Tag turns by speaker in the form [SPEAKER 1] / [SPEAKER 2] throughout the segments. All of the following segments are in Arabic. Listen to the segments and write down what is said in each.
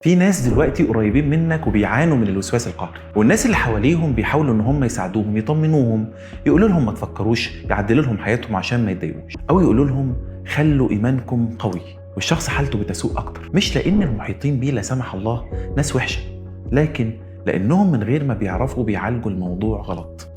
[SPEAKER 1] في ناس دلوقتي قريبين منك وبيعانوا من الوسواس القهري، والناس اللي حواليهم بيحاولوا ان هم يساعدوهم، يطمنوهم، يقولوا لهم ما تفكروش، يعدلوا لهم حياتهم عشان ما يتضايقوش، او يقولوا لهم خلوا ايمانكم قوي. والشخص حالته بتسوء اكتر، مش لان المحيطين بيه لا سمح الله ناس وحشه، لكن لانهم من غير ما بيعرفوا بيعالجوا الموضوع غلط.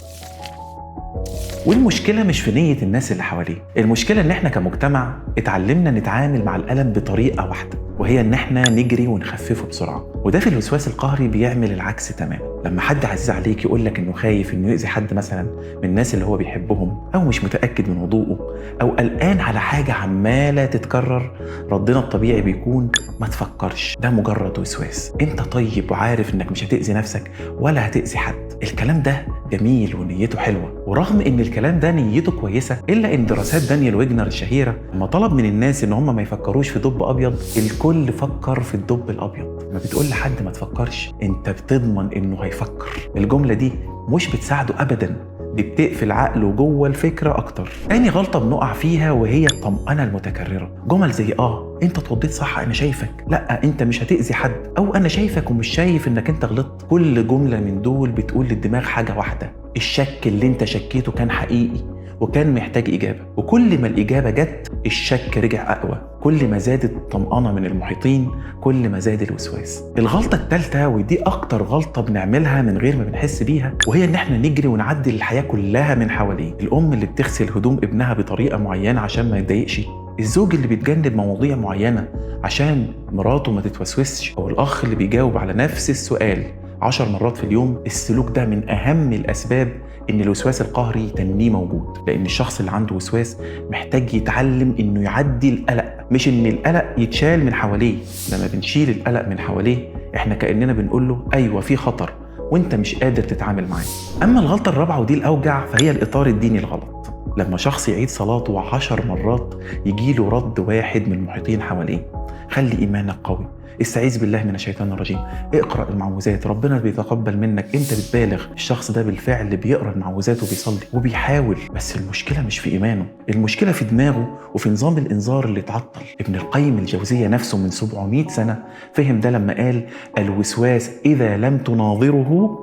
[SPEAKER 1] والمشكلة مش في نية الناس اللي حواليه، المشكلة ان احنا كمجتمع اتعلمنا نتعامل مع الألم بطريقة واحدة، وهي ان احنا نجري ونخففه بسرعة. وده في الوسواس القهري بيعمل العكس تماما. لما حد عزيز عليك يقولك انه خايف انه يؤذي حد مثلا من الناس اللي هو بيحبهم، او مش متأكد من وضوءه، او قلقان على حاجة عمالة تتكرر، ردنا الطبيعي بيكون ما تفكرش، ده مجرد وسواس، انت طيب وعارف انك مش هتأذي نفسك ولا هتأذي حد. الكلام ده جميل ونيته حلوة، ورغم ان الكلام ده نيته كويسة، الا ان دراسات دانيال ويجنر الشهيرة لما طلب من الناس ان هم ما يفكروش في دب ابيض، الكل فكر في الدب الابيض. لما بتقول لحد ما تفكرش، انت بتضمن انه هيفكر. الجملة دي مش بتساعده ابدا، دي بتقفل عقله جوه الفكرة اكتر. تاني غلطة بنقع فيها وهي الطمأنة المتكررة. جمل زي انت اتوضيت صح، انا شايفك، لا انت مش هتأذي حد، او انا شايفك ومش شايف انك انت غلطت. كل جملة من دول بتقول للدماغ حاجة واحدة: الشك اللي انت شكيته كان حقيقي وكان محتاج إجابة. وكل ما الإجابة جت، الشك رجع أقوى. كل ما زادت الطمأنة من المحيطين، كل ما زاد الوسواس. الغلطة الثالثة، ودي أكتر غلطة بنعملها من غير ما بنحس بيها، وهي إن إحنا نجري ونعدل الحياة كلها من حواليه. الأم اللي بتغسل هدوم ابنها بطريقة معينة عشان ما يتضايقش، الزوج اللي بيتجنب مواضيع معينة عشان مراته ما تتوسوسش، أو الأخ اللي بيجاوب على نفس السؤال 10 مرات في اليوم. السلوك ده من أهم الأسباب إن الوسواس القهري تنميه موجود، لأن الشخص اللي عنده وسواس محتاج يتعلم إنه يعدي القلق، مش إن القلق يتشال من حواليه. لما بنشيل القلق من حواليه، إحنا كأننا بنقول له أيوة في خطر وإنت مش قادر تتعامل معاه. أما الغلطة الرابعة ودي الأوجع، فهي الإطار الديني الغلط. لما شخص يعيد صلاته 10 مرات، يجيله رد واحد من المحيطين حواليه: خلي إيمانك قوي، استعيذ بالله من الشيطان الرجيم، اقرأ المعوذات، ربنا بيتقبل منك، انت بتبالغ. الشخص ده بالفعل بيقرأ المعوذات وبيصلي وبيحاول، بس المشكلة مش في إيمانه، المشكلة في دماغه وفي نظام الإنذار اللي اتعطل. ابن القيم الجوزية نفسه من 700 سنة فهم ده لما قال: الوسواس إذا لم تناظره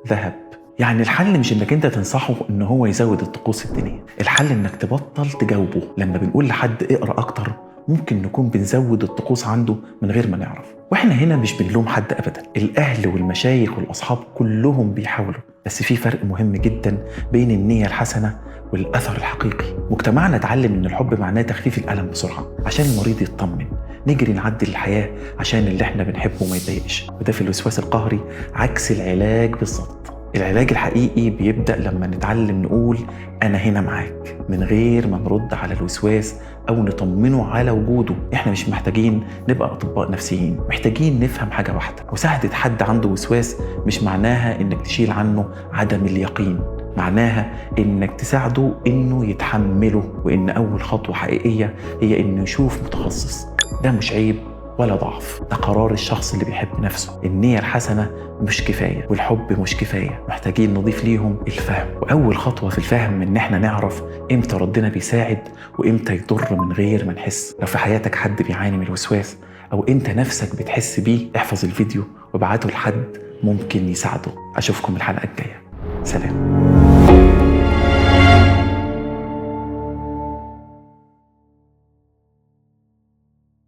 [SPEAKER 1] ذهب. يعني الحل مش انك انت تنصحه ان هو يزود الطقوس الدينية، الحل انك تبطل تجاوبه. لما بنقول لحد اقرأ اكتر، ممكن نكون بنزود الطقوس عنده من غير ما نعرف. واحنا هنا مش بنلوم حد ابدا، الاهل والمشايخ والاصحاب كلهم بيحاولوا، بس في فرق مهم جدا بين النية الحسنة والاثر الحقيقي. مجتمعنا اتعلم ان الحب معناه تخفيف الالم بسرعة عشان المريض يطمن، نجري نعدل الحياة عشان اللي احنا بنحبه ما يتضايقش. وده في الوسواس القهري عكس العلاج بالظبط. العلاج الحقيقي بيبدأ لما نتعلم نقول أنا هنا معاك، من غير ما نرد على الوسواس أو نطمنه على وجوده. إحنا مش محتاجين نبقى أطباء نفسيين، محتاجين نفهم حاجة واحدة: مساعدة حد عنده وسواس مش معناها إنك تشيل عنه عدم اليقين، معناها إنك تساعده إنه يتحمله، وإن أول خطوة حقيقية هي إنه يشوف متخصص. ده مش عيب ولا ضعف، ده قرار الشخص اللي بيحب نفسه. النية الحسنة مش كفاية، والحب مش كفاية، محتاجين نضيف ليهم الفهم. وأول خطوة في الفهم إن احنا نعرف إمتى ربنا بيساعد وإمتى يضر من غير ما نحس. لو في حياتك حد بيعاني من الوسواس أو أنت نفسك بتحس بيه، احفظ الفيديو وابعته لحد ممكن يساعده. أشوفكم الحلقة الجاية، سلام.